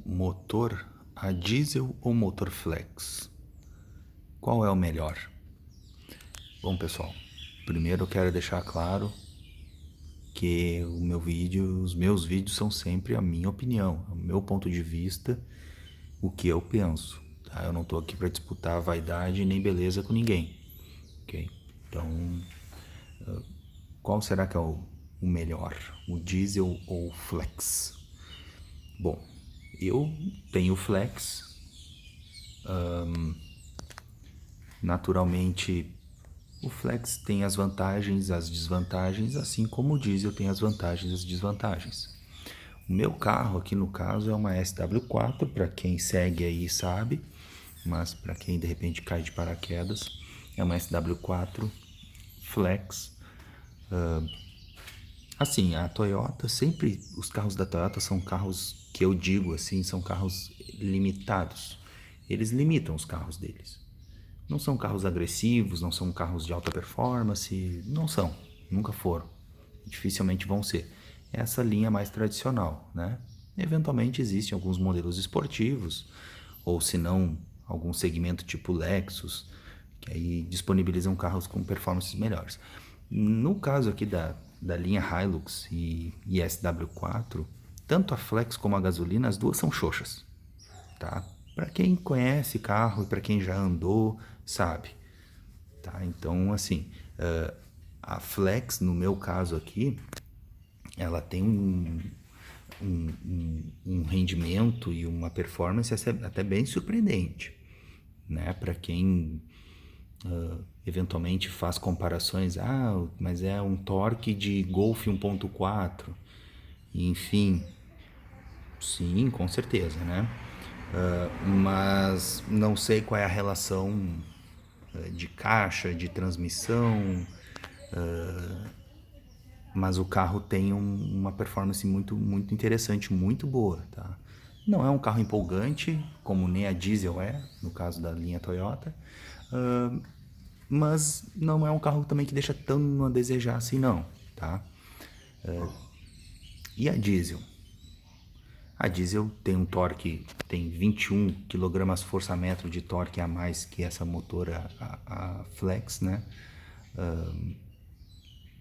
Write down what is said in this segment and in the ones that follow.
motor a diesel ou motor flex? Qual é o melhor? Bom, pessoal, primeiro eu quero deixar claro que os meus vídeos são sempre a minha opinião, o meu ponto de vista, o que eu penso, tá? Eu não tô aqui para disputar vaidade nem beleza com ninguém, ok? Então, qual será que é o melhor? O diesel ou o flex? Bom, eu tenho flex. Naturalmente, o flex tem as vantagens, as desvantagens, assim como o diesel tem as vantagens e as desvantagens. O meu carro aqui no caso é uma SW4, para quem segue aí sabe, mas para quem de repente cai de paraquedas, é uma SW4 flex. Assim, a Toyota sempre, os carros da Toyota são carros que eu digo assim, são carros limitados. Eles limitam os carros deles. Não são carros agressivos, não são carros de alta performance, não são, nunca foram, dificilmente vão ser. Essa linha mais tradicional, né? Eventualmente existem alguns modelos esportivos, ou se não, algum segmento tipo Lexus, que aí disponibilizam carros com performances melhores. No caso aqui da linha Hilux e SW4, tanto a Flex como a gasolina, as duas são xoxas, tá? Para quem conhece carro e para quem já andou, sabe, tá? Então, assim, a Flex, no meu caso aqui, ela tem um rendimento e uma performance até bem surpreendente, né? Para quem eventualmente faz comparações, mas é um torque de Golf 1.4, enfim, sim, com certeza, né? Mas não sei qual é a relação de caixa, de transmissão, mas o carro tem uma performance muito interessante, muito boa, tá? Não é um carro empolgante, como nem a diesel é, no caso da linha Toyota, mas não é um carro também que deixa tão a desejar assim não, tá? E a diesel? A diesel tem um torque, tem 21 kgfm de torque a mais que essa motora, a Flex, né?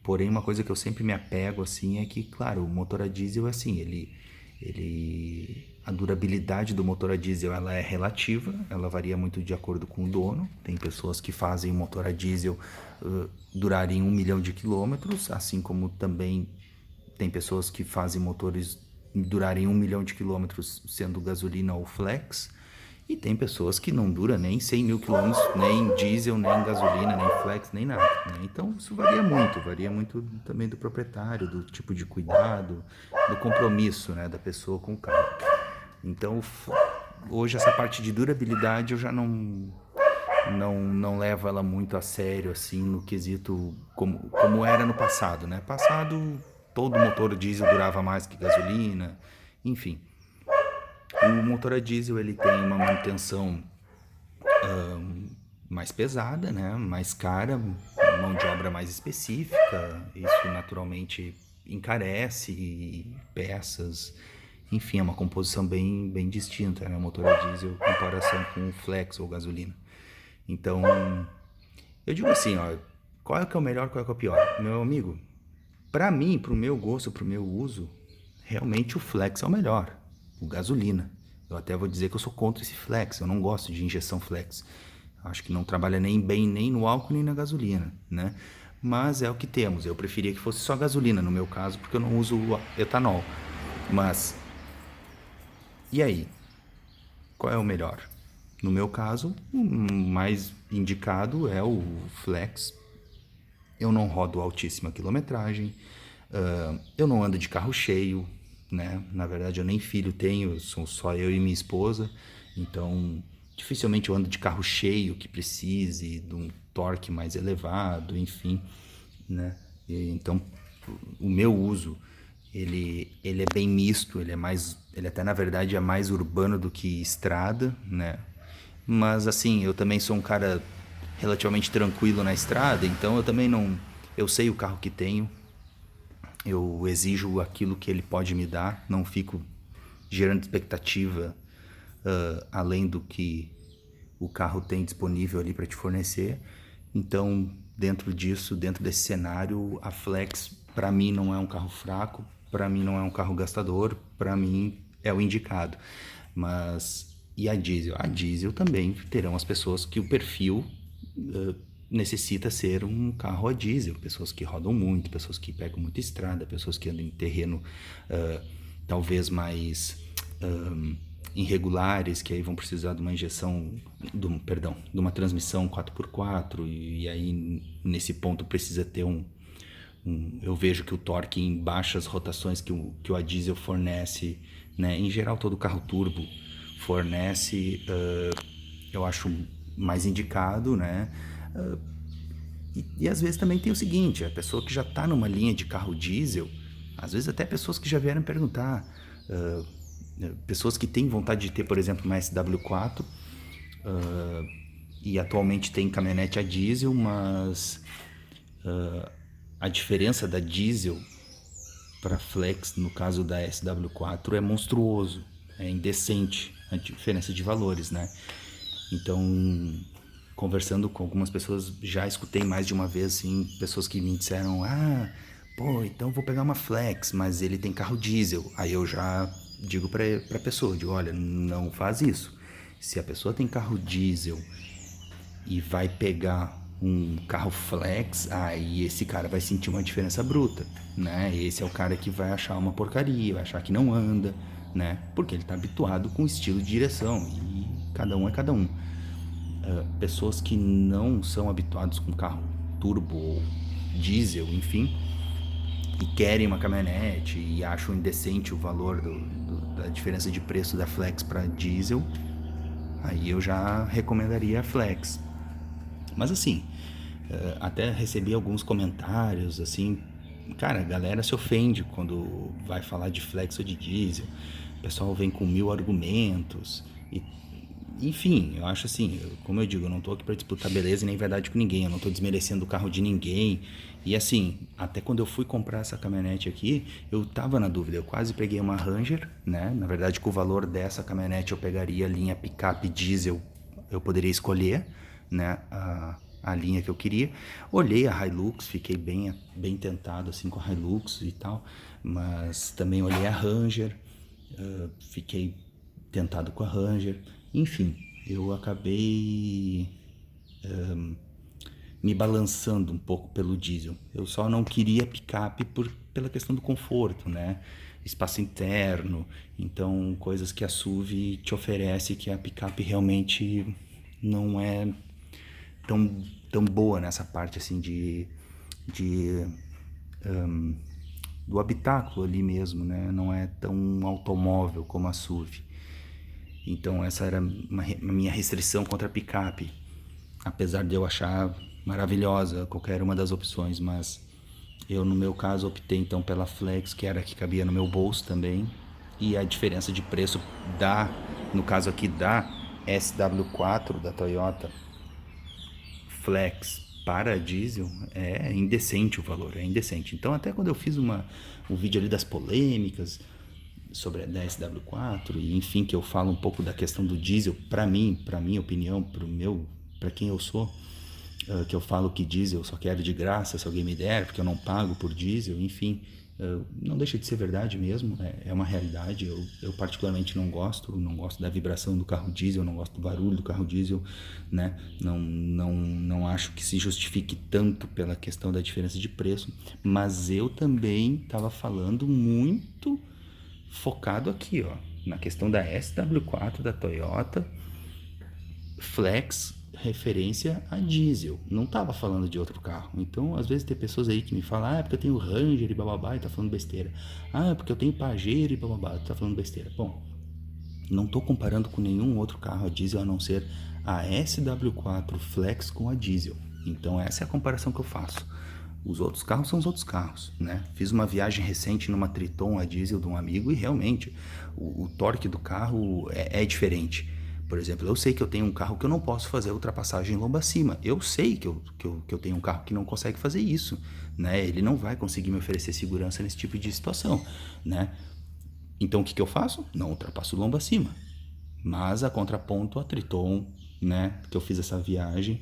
Porém, uma coisa que eu sempre me apego assim é que, claro, o motor a diesel assim, a durabilidade do motor a diesel ela é relativa, ela varia muito de acordo com o dono. Tem pessoas que fazem motor a diesel durarem 1 milhão de quilômetros, assim como também tem pessoas que fazem motores durarem 1 milhão de quilômetros sendo gasolina ou flex. E tem pessoas que não dura nem 100 mil quilômetros, nem diesel, nem gasolina, nem flex, nem nada, né? Então isso varia muito também do proprietário, do tipo de cuidado, do compromisso, né, da pessoa com o carro. Então hoje essa parte de durabilidade eu já não levo ela muito a sério assim no quesito como era no passado, né? Passado todo motor diesel durava mais que gasolina, enfim. O motor a diesel ele tem uma manutenção mais pesada, né? Mais cara, mão de obra mais específica. Isso naturalmente encarece peças. Enfim, é uma composição bem distinta, né? O motor a diesel em comparação com o flex ou gasolina. Então, eu digo assim, ó, qual é que é o melhor, qual é que é o pior? Meu amigo, para mim, pro meu gosto, pro meu uso, realmente o flex é o melhor, o gasolina. Eu até vou dizer que eu sou contra esse flex, eu não gosto de injeção flex. Acho que não trabalha nem bem nem no álcool nem na gasolina, né? Mas é o que temos. Eu preferia que fosse só gasolina no meu caso, porque eu não uso etanol. Mas e aí? Qual é o melhor? No meu caso, o mais indicado é o flex. Eu não rodo altíssima quilometragem, eu não ando de carro cheio, né? Na verdade, eu nem filho tenho, sou só eu e minha esposa, então dificilmente eu ando de carro cheio que precise de um torque mais elevado, enfim, né? Então, o meu uso ele é bem misto, ele até na verdade é mais urbano do que estrada, né? Mas assim, eu também sou um cara relativamente tranquilo na estrada, então eu também não, eu sei o carro que tenho, eu exijo aquilo que ele pode me dar, não fico gerando expectativa além do que o carro tem disponível ali para te fornecer. Então, dentro disso, dentro desse cenário, a Flex para mim não é um carro fraco, para mim não é um carro gastador, para mim é o indicado. Mas e a diesel? A diesel também terão as pessoas que o perfil necessita ser um carro a diesel, pessoas que rodam muito, pessoas que pegam muita estrada, pessoas que andam em terreno talvez mais irregulares, que aí vão precisar de uma injeção, de uma transmissão 4x4, e aí nesse ponto precisa ter eu vejo que o torque em baixas rotações que o a diesel fornece, né, em geral todo carro turbo fornece, eu acho mais indicado, né? E às vezes também tem o seguinte, a pessoa que já está numa linha de carro diesel, às vezes até pessoas que já vieram perguntar, pessoas que têm vontade de ter, por exemplo, uma SW4 e atualmente tem caminhonete a diesel, mas a diferença da diesel para flex, no caso da SW4, é monstruoso, é indecente a diferença de valores, né? Então, conversando com algumas pessoas, já escutei mais de uma vez, assim, pessoas que me disseram, então vou pegar uma flex, mas ele tem carro diesel. Aí eu já digo pra pessoa, digo, olha, não faz isso. Se a pessoa tem carro diesel e vai pegar um carro flex, aí esse cara vai sentir uma diferença bruta, né? Esse é o cara que vai achar uma porcaria, vai achar que não anda, né? Porque ele tá habituado com o estilo de direção e cada um é cada um. Pessoas que não são habituados com carro turbo ou diesel, enfim, e querem uma caminhonete e acham indecente o valor da diferença de preço da flex para diesel, aí eu já recomendaria a flex. Mas assim, até recebi alguns comentários, assim, cara, a galera se ofende quando vai falar de flex ou de diesel. O pessoal vem com 1000 argumentos. Enfim, eu acho assim, como eu digo, eu não tô aqui pra disputar beleza nem verdade com ninguém. Eu não tô desmerecendo o carro de ninguém. E assim, até quando eu fui comprar essa caminhonete aqui, eu tava na dúvida. Eu quase peguei uma Ranger, né? Na verdade, com o valor dessa caminhonete eu pegaria a linha picape diesel. Eu poderia escolher, né? A linha que eu queria. Olhei a Hilux, fiquei bem tentado assim com a Hilux e tal, mas também olhei a Ranger, fiquei tentado com a Ranger. Enfim, eu acabei me balançando um pouco pelo diesel. Eu só não queria picape pela questão do conforto, né? Espaço interno, então coisas que a SUV te oferece que a picape realmente não é tão boa nessa parte assim do habitáculo ali mesmo, né? Não é tão automóvel como a SUV. Então essa era a minha restrição contra a picape, apesar de eu achar maravilhosa qualquer uma das opções, mas eu no meu caso optei então pela Flex, que era a que cabia no meu bolso também, e a diferença de preço no caso aqui da SW4 da Toyota Flex para diesel, é indecente o valor, é indecente. Então até quando eu fiz um vídeo ali das polêmicas sobre a SW4 e enfim, que eu falo um pouco da questão do diesel, para minha opinião, para quem eu sou, que eu falo que diesel só quero de graça se alguém me der, porque eu não pago por diesel, enfim, não deixa de ser verdade mesmo, é uma realidade. Eu particularmente não gosto da vibração do carro diesel, não gosto do barulho do carro diesel, né? Não acho que se justifique tanto pela questão da diferença de preço, mas eu também estava falando muito focado aqui, ó, na questão da SW4 da Toyota Flex referência a diesel. Não tava falando de outro carro. Então, às vezes tem pessoas aí que me falam, é porque eu tenho Ranger e bababá e tá falando besteira. É porque eu tenho Pajero e bababá e tá falando besteira. Bom, não tô comparando com nenhum outro carro a diesel a não ser a SW4 Flex com a diesel. Então, essa é a comparação que eu faço. Os outros carros são os outros carros, né? Fiz uma viagem recente numa Triton a diesel de um amigo e realmente o torque do carro é diferente. Por exemplo, eu sei que eu tenho um carro que eu não posso fazer ultrapassagem lomba acima. Eu sei que eu tenho um carro que não consegue fazer isso, né? Ele não vai conseguir me oferecer segurança nesse tipo de situação, né? Então o que eu faço? Não ultrapasso o lombo acima. Mas a contraponto a Triton, né, que eu fiz essa viagem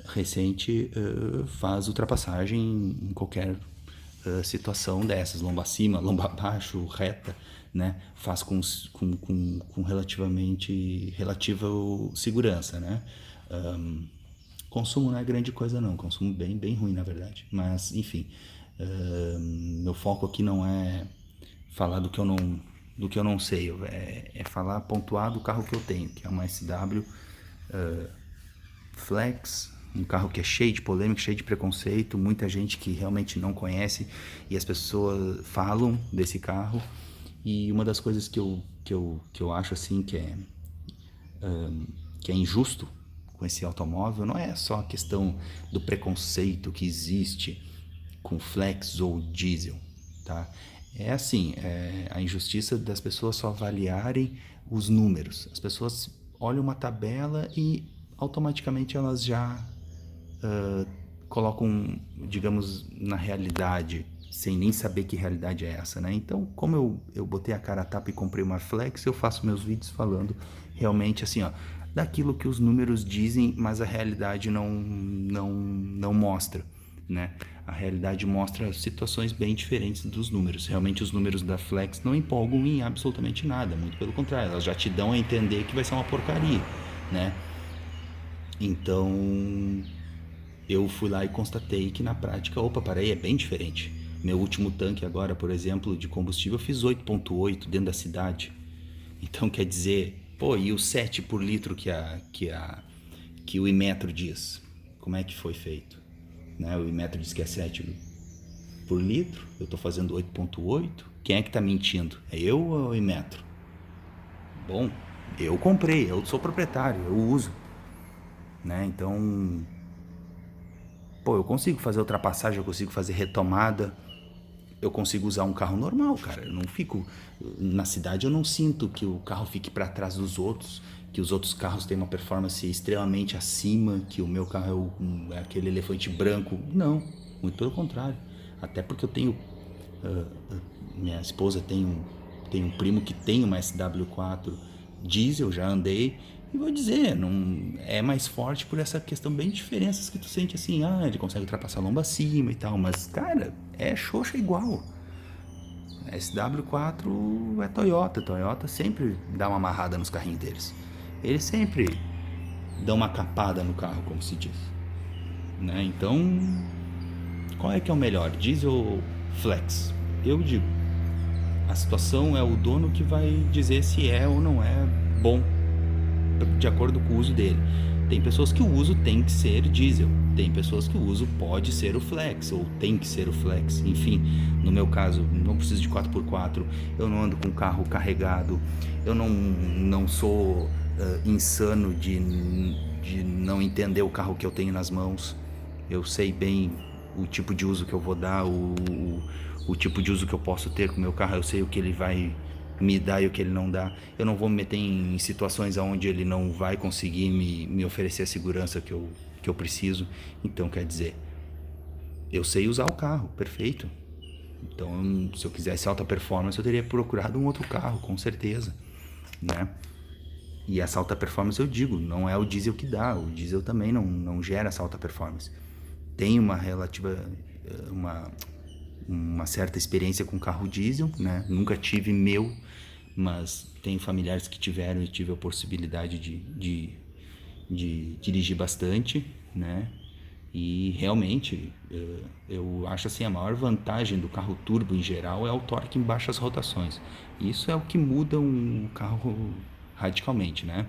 recente, faz ultrapassagem em qualquer situação dessas, lombo acima, lombo abaixo, reta, né, faz com relativa segurança, né. Consumo não é grande coisa não, consumo bem ruim na verdade, mas enfim, meu foco aqui não é falar do que eu não sei, é falar pontuar do carro que eu tenho, que é uma SW Flex, um carro que é cheio de polêmica, cheio de preconceito, muita gente que realmente não conhece e as pessoas falam desse carro. E uma das coisas que eu acho assim que é injusto com esse automóvel não é só a questão do preconceito que existe com flex ou diesel, tá? É assim, a injustiça das pessoas só avaliarem os números. As pessoas olham uma tabela e automaticamente elas já colocam, digamos, na realidade, sem nem saber que realidade é essa, né? Então, como eu botei a cara a tapa e comprei uma flex, eu faço meus vídeos falando realmente assim, ó, daquilo que os números dizem, mas a realidade não mostra, né? A realidade mostra situações bem diferentes dos números. Realmente os números da Flex não empolgam em absolutamente nada, muito pelo contrário, elas já te dão a entender que vai ser uma porcaria, né? Então, eu fui lá e constatei que na prática, opa, peraí, é bem diferente. Meu último tanque agora, por exemplo, de combustível, eu fiz 8,8 dentro da cidade. Então quer dizer, pô, e o 7 por litro que o Imetro diz? Como é que foi feito? Né? O Imetro diz que é 7 por litro, eu estou fazendo 8,8. Quem é que está mentindo? É eu ou o Imetro? Bom, eu comprei, eu sou proprietário, eu uso. Né? Então, pô, eu consigo fazer ultrapassagem, eu consigo fazer retomada, eu consigo usar um carro normal, cara. Eu não fico na cidade, eu não sinto que o carro fique para trás dos outros, que os outros carros têm uma performance extremamente acima, que o meu carro é aquele elefante branco. Não, muito pelo contrário. Até porque eu tenho minha esposa tem um primo que tem uma SW4 diesel, já andei, e vou dizer, não é mais forte por essa questão bem de diferenças que tu sente assim, ele consegue ultrapassar a lomba acima e tal, mas cara, é xoxa igual. SW4 é Toyota, Toyota sempre dá uma amarrada nos carrinhos deles. Eles sempre dão uma capada no carro, como se diz, né? Então, qual é que é o melhor, diesel ou flex? Eu digo, a situação é o dono que vai dizer se é ou não é bom de acordo com o uso dele. Tem pessoas que o uso tem que ser diesel, tem pessoas que o uso pode ser o flex ou tem que ser o flex. Enfim, no meu caso, não preciso de 4x4, eu não ando com carro carregado, eu não sou insano de não entender o carro que eu tenho nas mãos. Eu sei bem o tipo de uso que eu vou dar, o tipo de uso que eu posso ter com o meu carro, eu sei o que ele vai me dar e o que ele não dá. Eu não vou me meter em situações onde ele não vai conseguir me oferecer a segurança que eu preciso. Então, quer dizer, eu sei usar o carro, perfeito. Então, se eu quisesse alta performance, eu teria procurado um outro carro, com certeza, né? E essa alta performance, eu digo, não é o diesel que dá, o diesel também não gera essa alta performance. Tem uma certa experiência com carro diesel, né? Nunca tive meu, mas tenho familiares que tiveram e tive a possibilidade de dirigir bastante, né? E realmente eu acho assim, a maior vantagem do carro turbo em geral é o torque em baixas rotações. Isso é o que muda um carro radicalmente, né?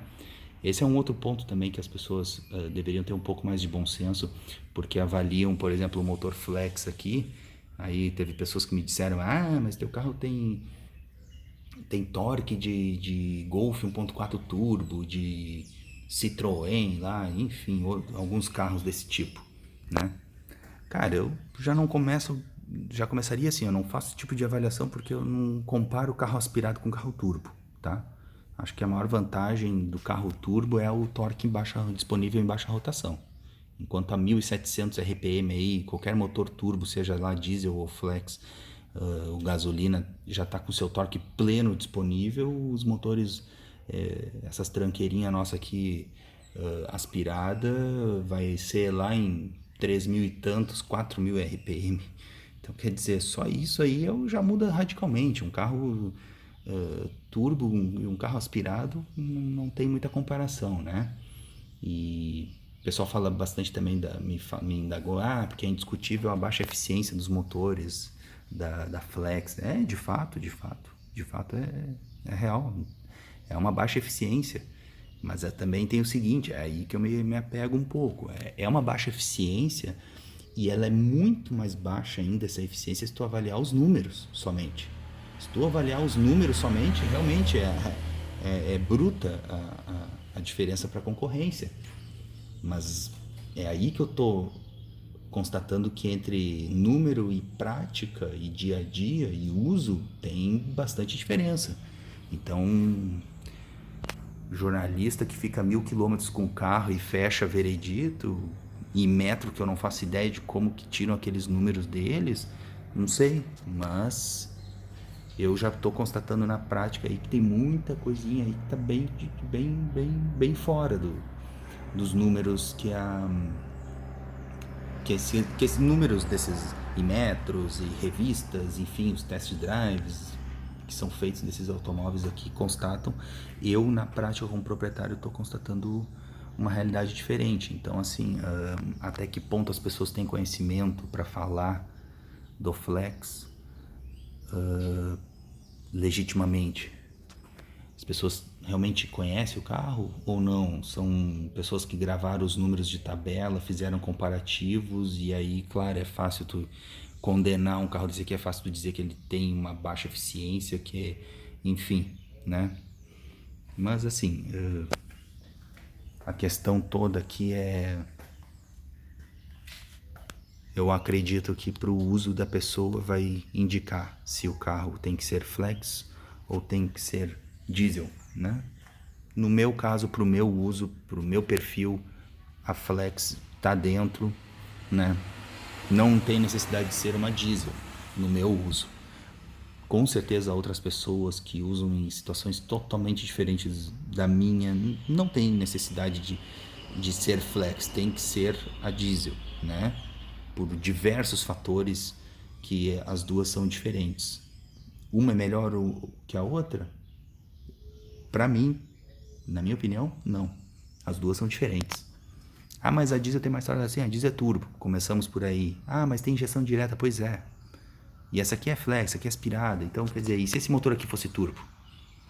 Esse é um outro ponto também que as pessoas deveriam ter um pouco mais de bom senso, porque avaliam, por exemplo, o motor flex aqui. Aí teve pessoas que me disseram, mas teu carro tem torque de Golf 1.4 turbo, de Citroën lá, enfim, alguns carros desse tipo, né? Cara, eu já começaria assim, eu não faço esse tipo de avaliação porque eu não comparo o carro aspirado com o carro turbo, tá? Acho que a maior vantagem do carro turbo é o torque disponível em baixa rotação. Enquanto a 1.700 RPM aí, qualquer motor turbo, seja lá diesel ou flex, o gasolina já está com seu torque pleno disponível, os motores, essas tranqueirinhas nossa aqui aspirada, vai ser lá em 3.000 e tantos, 4.000 RPM. Então quer dizer, só isso aí já muda radicalmente. Um carro turbo e um carro aspirado não tem muita comparação, né? E o pessoal fala bastante também, me indagou, porque é indiscutível a baixa eficiência dos motores da Flex. De fato é real. É uma baixa eficiência. Mas também tem o seguinte, é aí que eu me apego um pouco. É uma baixa eficiência e ela é muito mais baixa ainda, essa eficiência, se tu avaliar os números somente. Se tu avaliar os números somente, realmente é bruta a diferença para a concorrência. Mas é aí que eu tô constatando que entre número e prática e dia a dia e uso tem bastante diferença. Então, jornalista que fica 1.000 quilômetros com o carro e fecha veredito, e metro que eu não faço ideia de como que tiram aqueles números deles, não sei, mas eu já estou constatando na prática aí que tem muita coisinha aí que está bem fora dos números que esses números desses metros e revistas, enfim, os test drives que são feitos desses automóveis aqui constatam. Eu, na prática, como proprietário, estou constatando uma realidade diferente. Então, assim, até que ponto as pessoas têm conhecimento para falar do Flex legitimamente? As pessoas realmente conhecem o carro ou não? São pessoas que gravaram os números de tabela, fizeram comparativos e aí, claro, é fácil tu condenar um carro desse aqui, é fácil tu dizer que ele tem uma baixa eficiência, enfim, né? Mas assim, a questão toda aqui eu acredito que para o uso da pessoa vai indicar se o carro tem que ser flex ou tem que ser diesel, né? No meu caso, para o meu uso, para o meu perfil, a flex tá dentro, né? Não tem necessidade de ser uma diesel no meu uso. Com certeza outras pessoas que usam em situações totalmente diferentes da minha não tem necessidade de ser flex, tem que ser a diesel, né? Por diversos fatores que as duas são diferentes. Uma é melhor que a outra? Para mim, na minha opinião, não. As duas são diferentes. Mas a diesel tem mais história assim, a diesel é turbo, começamos por aí. Mas tem injeção direta, pois é. E essa aqui é flex, essa aqui é aspirada. Então, quer dizer, e se esse motor aqui fosse turbo?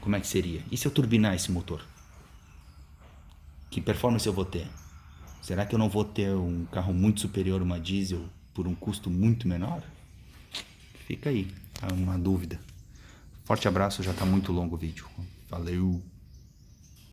Como é que seria? E se eu turbinar esse motor? Que performance eu vou ter? Será que eu não vou ter um carro muito superior a uma diesel por um custo muito menor? Fica aí, uma dúvida. Forte abraço, já está muito longo o vídeo. Valeu!